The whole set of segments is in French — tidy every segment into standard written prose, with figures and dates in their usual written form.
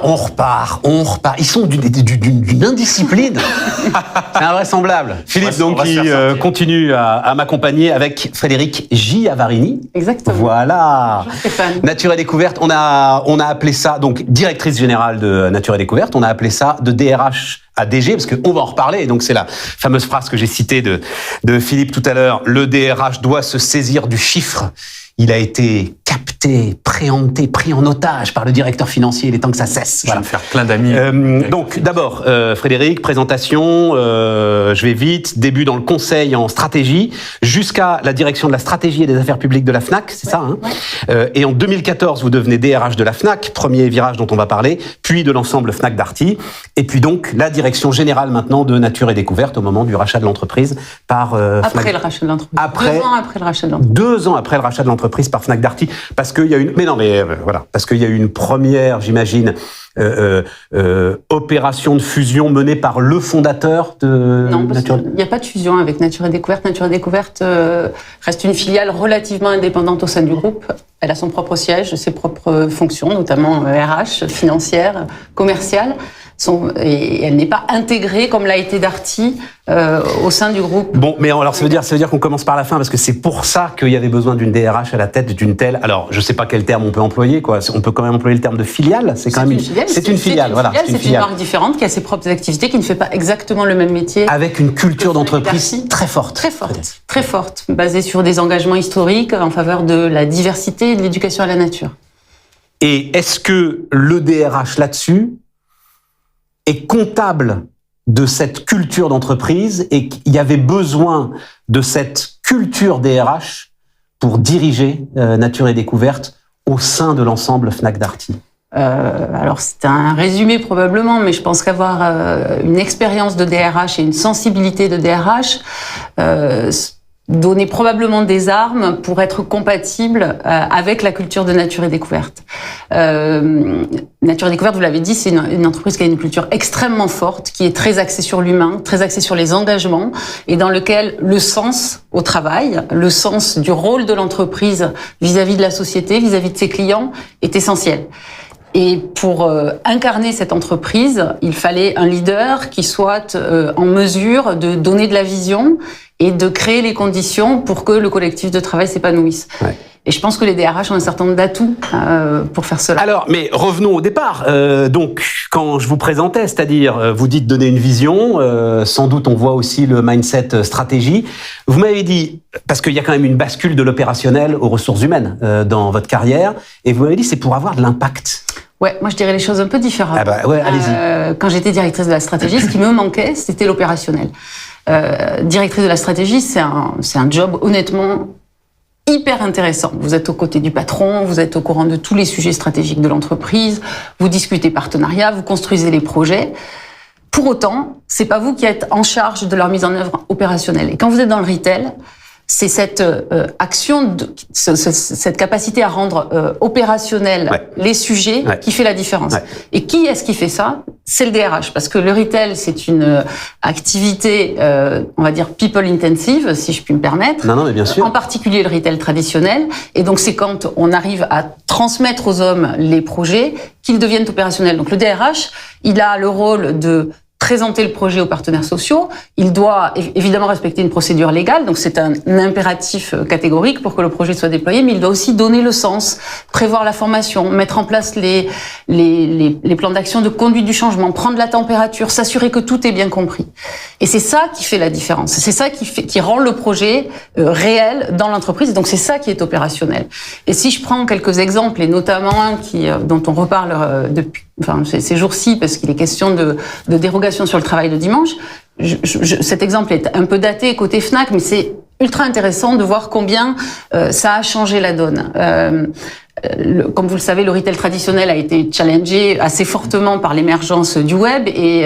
repart. Ils sont d'une indiscipline. C'est invraisemblable. Philippe, donc, qui continue à m'accompagner avec Frédéric Giavarini. Exactement. Voilà. Bonjour Stéphane. Nature et Découverte, on a appelé ça, donc, directrice générale de Nature et Découverte, on a appelé ça de DRH à DG, parce qu'on va en reparler. Donc, c'est la fameuse phrase que j'ai citée de Philippe tout à l'heure. Le DRH doit se saisir du chiffre. Il a été capté, préempté, pris en otage par le directeur financier. Il est temps que ça cesse. Je vais me faire plein d'amis. Donc, d'abord, Frédéric, présentation, je vais vite, début dans le conseil en stratégie, jusqu'à la direction de la stratégie et des affaires publiques de la FNAC, c'est ça, hein? Et en 2014, vous devenez DRH de la FNAC, premier virage dont on va parler, puis de l'ensemble FNAC Darty, et puis donc la direction générale maintenant de Nature et Découverte au moment du rachat de l'entreprise par Après le rachat de l'entreprise. 2 ans après le rachat de l'entreprise. 2 ans après le rachat de l'entreprise par Fnac Darty, parce qu'il y a une, parce qu'il y a eu une première, j'imagine, opération de fusion menée par le fondateur de Nature. Non, il n'y a pas de fusion avec Nature et Découverte. Nature et Découverte reste une filiale relativement indépendante au sein du groupe. Elle a son propre siège, ses propres fonctions, notamment RH, financière, commerciale. Et elle n'est pas intégrée comme l'a été Darty au sein du groupe. Bon, mais alors ça veut dire qu'on commence par la fin, parce que c'est pour ça qu'il y avait besoin d'une DRH à la tête d'une telle. Alors, je sais pas quel terme on peut employer, quoi. On peut quand même employer le terme de filiale. C'est quand même une filiale. C'est une filiale, voilà. C'est une marque différente qui a ses propres activités, qui ne fait pas exactement le même métier. Avec une culture d'entreprise très forte. Très forte, basée sur des engagements historiques en faveur de la diversité et de l'éducation à la nature. Et est-ce que le DRH là-dessus est comptable de cette culture d'entreprise et qu'il y avait besoin de cette culture DRH pour diriger Nature et Découverte au sein de l'ensemble Fnac Darty? Alors c'est un résumé probablement, mais je pense qu'avoir une expérience de DRH et une sensibilité de DRH donner probablement des armes pour être compatible avec la culture de Nature et Découverte. Nature et Découverte, vous l'avez dit, c'est une entreprise qui a une culture extrêmement forte, qui est très axée sur l'humain, très axée sur les engagements, et dans lequel le sens au travail, le sens du rôle de l'entreprise vis-à-vis de la société, vis-à-vis de ses clients, est essentiel. Et pour incarner cette entreprise, il fallait un leader qui soit en mesure de donner de la vision et de créer les conditions pour que le collectif de travail s'épanouisse. Ouais. Et je pense que les DRH ont un certain nombre d'atouts pour faire cela. Alors, mais revenons au départ. Donc, quand je vous présentais, c'est-à-dire, vous dites donner une vision, sans doute on voit aussi le mindset stratégie. Vous m'avez dit, parce qu'il y a quand même une bascule de l'opérationnel aux ressources humaines dans votre carrière, et vous m'avez dit c'est pour avoir de l'impact. Ouais, moi je dirais les choses un peu différemment. Ah bah ouais, allez-y. Quand j'étais directrice de la stratégie, ce qui me manquait, c'était l'opérationnel. Directrice de la stratégie, c'est un job honnêtement hyper intéressant. Vous êtes aux côtés du patron, vous êtes au courant de tous les sujets stratégiques de l'entreprise, vous discutez partenariat, vous construisez les projets. Pour autant, c'est pas vous qui êtes en charge de leur mise en œuvre opérationnelle. Et quand vous êtes dans le retail, c'est cette action, cette capacité à rendre opérationnel les sujets qui fait la différence. Ouais. Et qui est-ce qui fait ça? C'est le DRH, parce que le retail, c'est une activité, on va dire people intensive, si je puis me permettre. Non, mais bien sûr. En particulier le retail traditionnel. Et donc c'est quand on arrive à transmettre aux hommes les projets qu'ils deviennent opérationnels. Donc le DRH, il a le rôle de présenter le projet aux partenaires sociaux. Il doit évidemment respecter une procédure légale, donc c'est un impératif catégorique pour que le projet soit déployé, mais il doit aussi donner le sens, prévoir la formation, mettre en place les plans d'action de conduite du changement, prendre la température, s'assurer que tout est bien compris. Et c'est ça qui fait la différence. C'est ça qui rend le projet réel dans l'entreprise. Donc c'est ça qui est opérationnel. Et si je prends quelques exemples, et notamment un dont on reparle depuis ces jours-ci, parce qu'il est question de dérogation sur le travail le dimanche. Cet exemple est un peu daté côté Fnac, mais c'est ultra intéressant de voir combien ça a changé la donne. Comme vous le savez, le retail traditionnel a été challengé assez fortement par l'émergence du web, et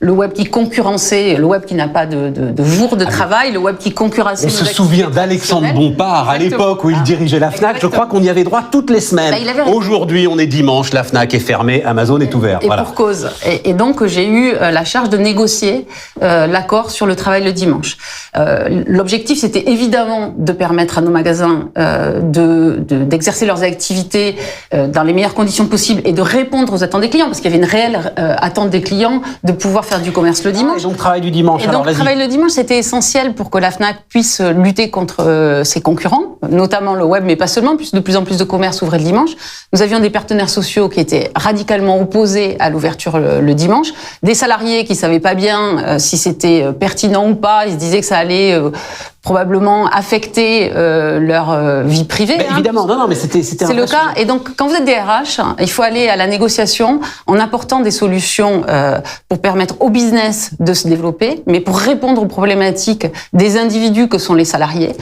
le web qui concurrençait, le web qui n'a pas de jour de travail, le web qui concurrençait. On se souvient d'Alexandre Bompard à l'époque où il dirigeait la Fnac. Je crois qu'on y avait droit toutes les semaines. Aujourd'hui, on est dimanche, la Fnac est fermée, Amazon est ouvert. Et pour cause. Et donc, j'ai eu la charge de négocier l'accord sur le travail le dimanche. L'objectif, c'était évidemment de permettre à nos magasins d'exercer leurs activités l'activité dans les meilleures conditions possibles et de répondre aux attentes des clients, parce qu'il y avait une réelle attente des clients de pouvoir faire du commerce le dimanche. Et donc travail du dimanche. Et donc travail le dimanche, c'était essentiel pour que la Fnac puisse lutter contre ses concurrents, notamment le web, mais pas seulement, puisque de plus en plus de commerces ouvraient le dimanche. Nous avions des partenaires sociaux qui étaient radicalement opposés à l'ouverture le dimanche, des salariés qui savaient pas bien si c'était pertinent ou pas, ils se disaient que ça allait probablement affecter leur vie privée. Mais évidemment, non, mais c'était c'est le cas. Et donc, quand vous êtes DRH, il faut aller à la négociation en apportant des solutions pour permettre au business de se développer, mais pour répondre aux problématiques des individus que sont les salariés.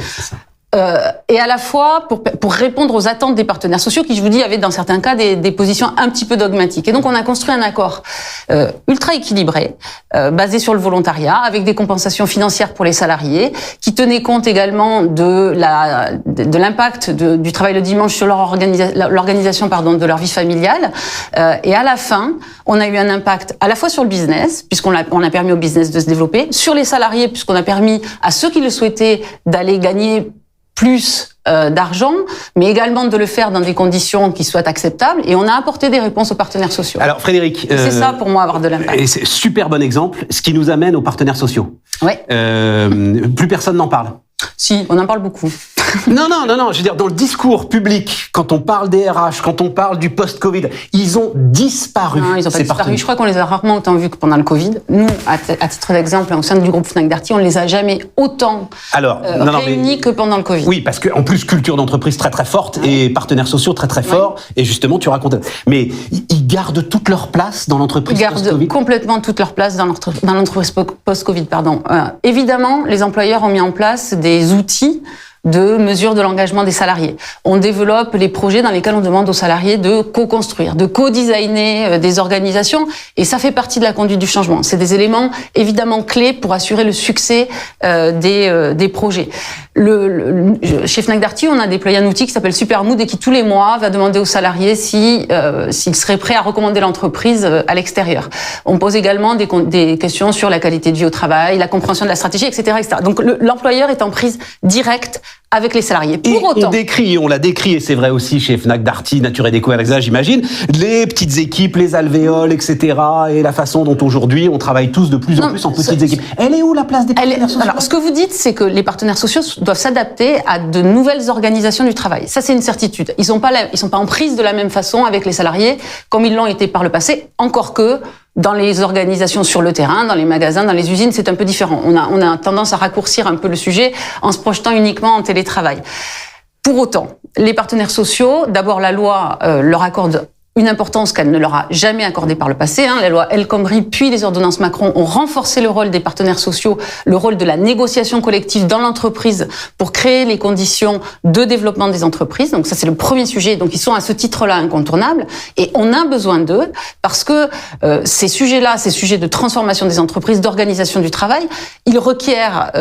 Et à la fois pour répondre aux attentes des partenaires sociaux qui, je vous dis, avaient dans certains cas des positions un petit peu dogmatiques. Et donc on a construit un accord ultra équilibré, basé sur le volontariat, avec des compensations financières pour les salariés, qui tenait compte également de l'impact du travail le dimanche sur l'organisation de leur vie familiale. Et à la fin, on a eu un impact à la fois sur le business, puisqu'on a permis au business de se développer, sur les salariés, puisqu'on a permis à ceux qui le souhaitaient d'aller gagner plus d'argent, mais également de le faire dans des conditions qui soient acceptables. Et on a apporté des réponses aux partenaires sociaux. Alors Frédéric, c'est ça pour moi avoir de l'impact. Et c'est super bon exemple, ce qui nous amène aux partenaires sociaux. Ouais. Plus personne n'en parle. Si, on en parle beaucoup. Non, je veux dire, dans le discours public, quand on parle des RH, quand on parle du post-Covid, ils ont disparu. Non, ils ont pas disparu. Je crois qu'on les a rarement autant vus que pendant le Covid. Nous, à titre d'exemple, au sein du groupe Fnac Darty, on les a jamais autant réunis que pendant le Covid. Oui, parce qu'en plus, culture d'entreprise très très forte et partenaires sociaux très très forts. Et justement, tu racontes. Mais ils gardent toute leur place dans l'entreprise post-Covid. Ils gardent complètement toute leur place dans l'entreprise post-Covid. Évidemment, les employeurs ont mis en place des outils de mesure de l'engagement des salariés. On développe les projets dans lesquels on demande aux salariés de co-construire, de co-designer des organisations, et ça fait partie de la conduite du changement. C'est des éléments évidemment clés pour assurer le succès des projets. Chez Fnac Darty, on a déployé un outil qui s'appelle Supermood et qui tous les mois va demander aux salariés s'ils seraient prêts à recommander l'entreprise à l'extérieur. On pose également des questions sur la qualité de vie au travail, la compréhension de la stratégie, etc., etc. Donc l'employeur est en prise directe avec les salariés. Pour autant, on l'a décrit, et c'est vrai aussi chez Fnac Darty, Nature et Déco, Alexa, j'imagine, les petites équipes, les alvéoles, etc., et la façon dont aujourd'hui on travaille tous de plus en plus en petites équipes. Elle est où la place des partenaires sociaux ? Alors, ce que vous dites, c'est que les partenaires sociaux doivent s'adapter à de nouvelles organisations du travail. Ça, c'est une certitude. Ils sont pas en prise de la même façon avec les salariés, comme ils l'ont été par le passé, encore que dans les organisations sur le terrain, dans les magasins, dans les usines, c'est un peu différent. On a tendance à raccourcir un peu le sujet en se projetant uniquement en télétravail. Pour autant, les partenaires sociaux, d'abord la loi leur accorde une importance qu'elle ne leur a jamais accordée par le passé. La loi El Khomri puis les ordonnances Macron ont renforcé le rôle des partenaires sociaux, le rôle de la négociation collective dans l'entreprise pour créer les conditions de développement des entreprises. Donc ça, c'est le premier sujet. Donc ils sont à ce titre-là incontournables et on a besoin d'eux parce que ces sujets-là, ces sujets de transformation des entreprises, d'organisation du travail, ils requièrent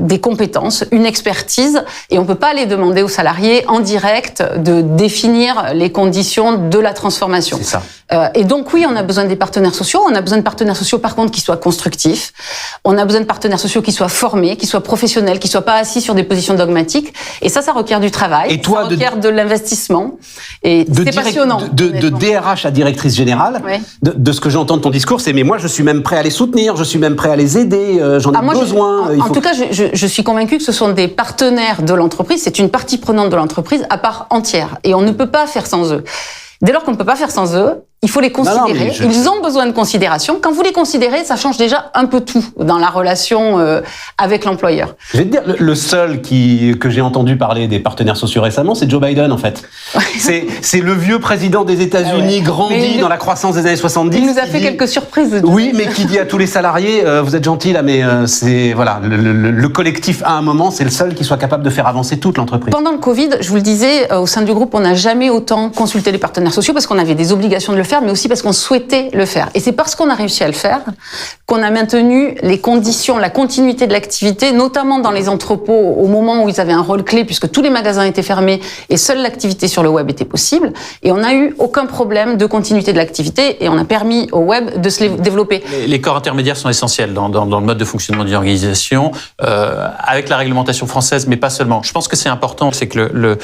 des compétences, une expertise et on peut pas les demander aux salariés en direct de définir les conditions de la transformation. C'est ça. Et donc oui, on a besoin des partenaires sociaux. On a besoin de partenaires sociaux, par contre, qui soient constructifs. On a besoin de partenaires sociaux qui soient formés, qui soient professionnels, qui soient pas assis sur des positions dogmatiques. Et ça requiert du travail. Et toi, ça requiert de l'investissement. Et c'est passionnant. De DRH à directrice générale, oui. de ce que j'entends de ton discours, c'est mais moi, je suis même prêt à les soutenir, je suis même prêt à les aider, j'en ai besoin. En tout cas, je suis convaincue que ce sont des partenaires de l'entreprise. C'est une partie prenante de l'entreprise à part entière. Et on ne peut pas faire sans eux. Dès lors qu'on ne peut pas faire sans eux, il faut les considérer. Ils ont besoin de considération. Quand vous les considérez, ça change déjà un peu tout dans la relation avec l'employeur. Je vais te dire, le seul que j'ai entendu parler des partenaires sociaux récemment, c'est Joe Biden, en fait. C'est le vieux président des États-Unis, grandi dans la croissance des années 70. Il nous a fait quelques surprises. Oui, mais qui dit à tous les salariés, vous êtes gentils là, mais c'est voilà, le collectif à un moment, c'est le seul qui soit capable de faire avancer toute l'entreprise. Pendant le Covid, je vous le disais, au sein du groupe, on n'a jamais autant consulté les partenaires sociaux parce qu'on avait des obligations de le faire, mais aussi parce qu'on souhaitait le faire. Et c'est parce qu'on a réussi à le faire qu'on a maintenu les conditions, la continuité de l'activité, notamment dans les entrepôts au moment où ils avaient un rôle clé, puisque tous les magasins étaient fermés et seule l'activité sur le web était possible. Et on n'a eu aucun problème de continuité de l'activité et on a permis au web de se développer. Les corps intermédiaires sont essentiels dans le mode de fonctionnement d'une organisation, avec la réglementation française, mais pas seulement. Je pense que c'est important, c'est que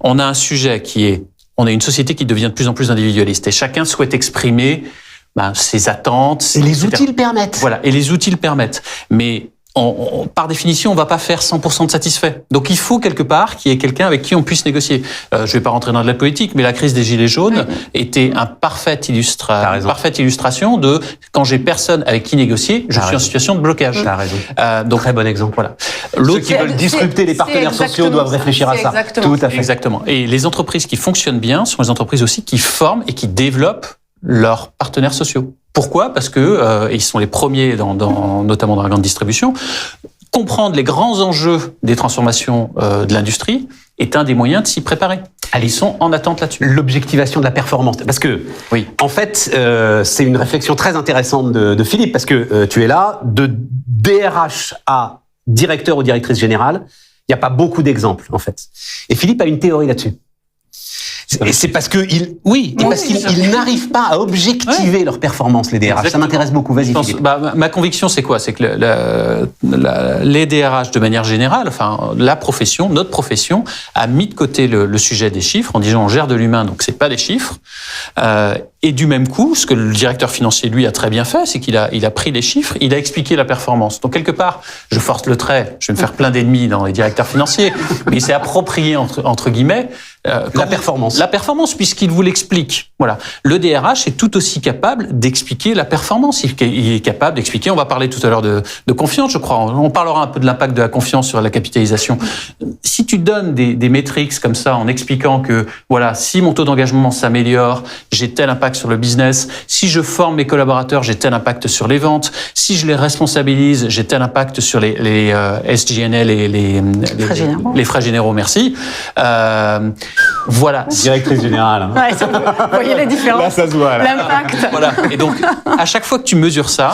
on a un sujet qui est on est une société qui devient de plus en plus individualiste et chacun souhaite exprimer ses attentes. Et les outils le permettent. Voilà, et les outils le permettent. Mais par définition, on va pas faire 100% de satisfait. Donc, il faut quelque part qu'il y ait quelqu'un avec qui on puisse négocier. Je vais pas rentrer dans de la politique, mais la crise des Gilets jaunes était une parfaite illustration de quand j'ai personne avec qui négocier, je suis en situation de blocage. T'as raison. Donc, très bon exemple. Voilà. Ceux qui veulent disrupter les partenaires sociaux doivent réfléchir à ça. Exactement. Tout à fait. Exactement. Et les entreprises qui fonctionnent bien sont les entreprises aussi qui forment et qui développent leurs partenaires sociaux. Pourquoi ? Parce que ils sont les premiers, notamment dans la grande distribution. Comprendre les grands enjeux des transformations de l'industrie est un des moyens de s'y préparer. Ils sont en attente là-dessus. L'objectivation de la performance. Parce que, oui. En fait, c'est une réflexion très intéressante de Philippe, parce que tu es là, de DRH à directeur ou directrice générale, il n'y a pas beaucoup d'exemples, en fait. Et Philippe a une théorie là-dessus. Et c'est parce qu'ils n'arrivent pas à objectiver leur performance, les DRH. Exactement. Ça m'intéresse beaucoup. Vas-y, Philippe. Ma conviction, c'est quoi ? C'est que les DRH, de manière générale, notre profession, a mis de côté le sujet des chiffres en disant on gère de l'humain, donc c'est pas des chiffres. Et du même coup, ce que le directeur financier, lui, a très bien fait, c'est qu'il a pris les chiffres, il a expliqué la performance. Donc, quelque part, je force le trait, je vais me faire plein d'ennemis dans les directeurs financiers, mais il s'est approprié, entre guillemets, la performance. La performance, puisqu'il vous l'explique. Voilà. Le DRH est tout aussi capable d'expliquer la performance. Il est capable d'expliquer, on va parler tout à l'heure de confiance, je crois. On parlera un peu de l'impact de la confiance sur la capitalisation. Si tu donnes des métriques comme ça, en expliquant que, voilà, si mon taux d'engagement s'améliore, j'ai tel impact sur le business. Si je forme mes collaborateurs, j'ai tel impact sur les ventes. Si je les responsabilise, j'ai tel impact sur les SG&A, les frais généraux, merci. Voilà. Directrice générale. Ouais, vous voyez la différence. Là, ça se voit. L'impact. Voilà. Et donc, à chaque fois que tu mesures ça,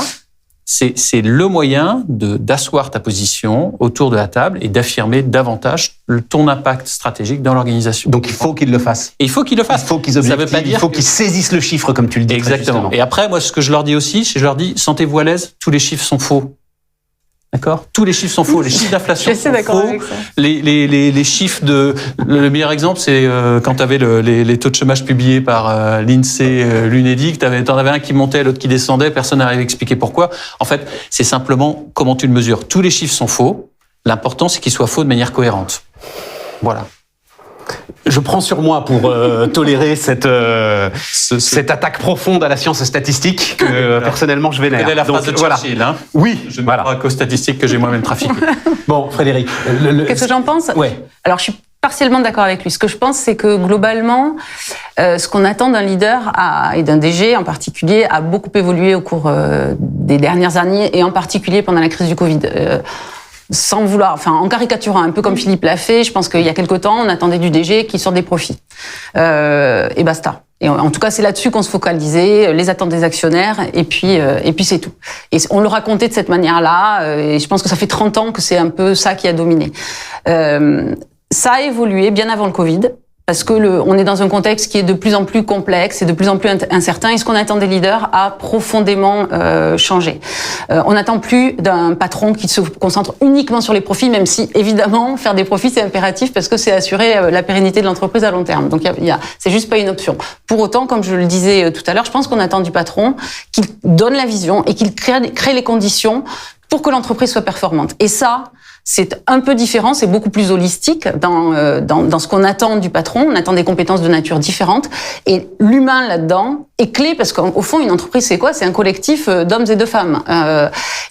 c'est le moyen d'asseoir ta position autour de la table et d'affirmer davantage ton impact stratégique dans l'organisation. Donc, il faut qu'ils le fassent. Et il faut qu'ils le fassent. Il faut qu'ils objectivent, il faut qu'ils saisissent le chiffre, comme tu le dis. Exactement. Et après, moi, ce que je leur dis aussi, c'est je leur dis, sentez-vous à l'aise, tous les chiffres sont faux. D'accord ? Tous les chiffres sont faux. Les chiffres d'inflation sont faux. Avec ça. Les chiffres le meilleur exemple, c'est quand tu avais les taux de chômage publiés par l'INSEE, l'UNEDIC, t'en avais un qui montait, l'autre qui descendait, personne n'arrivait à expliquer pourquoi. En fait, c'est simplement comment tu le mesures. Tous les chiffres sont faux. L'important, c'est qu'ils soient faux de manière cohérente. Voilà. Je prends sur moi pour tolérer cette attaque profonde à la science statistique que personnellement je vénère. C'est la phrase de Churchill, hein ? Oui, je ne crois qu'aux statistiques que j'ai moi-même trafiquées. Bon, Frédéric. Qu'est-ce que j'en pense ? Ouais. Alors, je suis partiellement d'accord avec lui. Ce que je pense, c'est que globalement, ce qu'on attend d'un leader et d'un DG en particulier a beaucoup évolué au cours des dernières années et en particulier pendant la crise du Covid. Sans vouloir, en caricaturant un peu comme Philippe l'a fait, je pense qu'il y a quelque temps, on attendait du DG qui sorte des profits. Et basta. Et en tout cas, c'est là-dessus qu'on se focalisait, les attentes des actionnaires, et puis c'est tout. Et on le racontait de cette manière-là, et je pense que ça fait 30 ans que c'est un peu ça qui a dominé. Ça a évolué bien avant le Covid. Parce que on est dans un contexte qui est de plus en plus complexe et de plus en plus incertain. Et ce qu'on attend des leaders a profondément changé. On n'attend plus d'un patron qui se concentre uniquement sur les profits, même si évidemment faire des profits c'est impératif parce que c'est assurer la pérennité de l'entreprise à long terme. Donc c'est juste pas une option. Pour autant, comme je le disais tout à l'heure, je pense qu'on attend du patron qu'il donne la vision et qu'il crée les conditions pour que l'entreprise soit performante. Et ça, c'est un peu différent, c'est beaucoup plus holistique dans ce qu'on attend du patron. On attend des compétences de nature différentes. Et l'humain là-dedans est clé parce qu'au fond, une entreprise, c'est quoi ? C'est un collectif d'hommes et de femmes.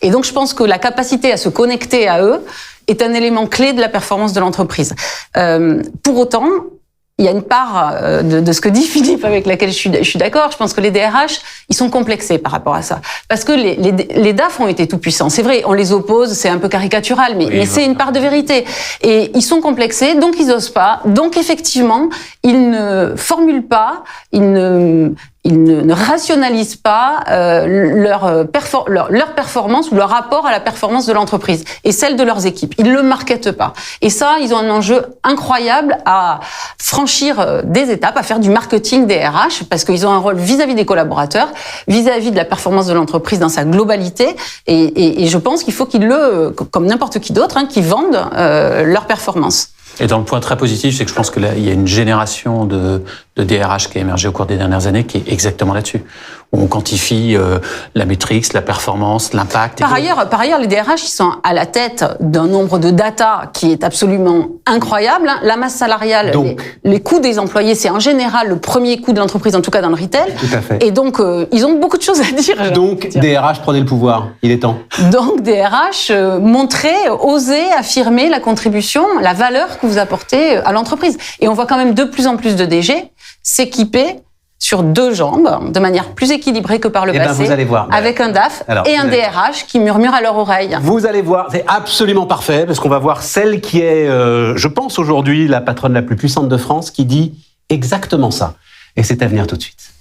Et donc, je pense que la capacité à se connecter à eux est un élément clé de la performance de l'entreprise. Pour autant, il y a une part de ce que dit Philippe avec laquelle je suis d'accord. Je pense que les DRH, ils sont complexés par rapport à ça. Parce que les DAF ont été tout puissants. C'est vrai, on les oppose, c'est un peu caricatural, mais c'est une part de vérité. Et ils sont complexés, donc ils osent pas. Donc effectivement, ils ne formulent pas, ils ne rationalisent pas leur performance ou leur rapport à la performance de l'entreprise et celle de leurs équipes. Ils le marketent pas. Et ça, ils ont un enjeu incroyable à franchir des étapes, à faire du marketing des RH, parce qu'ils ont un rôle vis-à-vis des collaborateurs, vis-à-vis de la performance de l'entreprise dans sa globalité. Et je pense qu'il faut qu'ils comme n'importe qui d'autre, qu'ils vendent leur performance. Et dans le point très positif, c'est que je pense que là, il y a une génération de de DRH qui a émergé au cours des dernières années, qui est exactement là-dessus. Où on quantifie la métrique, la performance, l'impact. Par ailleurs, les DRH, ils sont à la tête d'un nombre de data qui est absolument incroyable. La masse salariale, les coûts des employés, c'est en général le premier coût de l'entreprise, en tout cas dans le retail. Tout à fait. Et donc, ils ont beaucoup de choses à dire. Donc, DRH, prenez le pouvoir. Il est temps. Donc, DRH, montrez, osez affirmer la contribution, la valeur que vous apportez à l'entreprise. Et on voit quand même de plus en plus de DG s'équiper sur deux jambes, de manière plus équilibrée que par le passé, vous allez voir, avec un DAF et un DRH qui murmure à leur oreille. Vous allez voir, c'est absolument parfait, parce qu'on va voir celle qui est, je pense aujourd'hui, la patronne la plus puissante de France, qui dit exactement ça. Et c'est à venir tout de suite.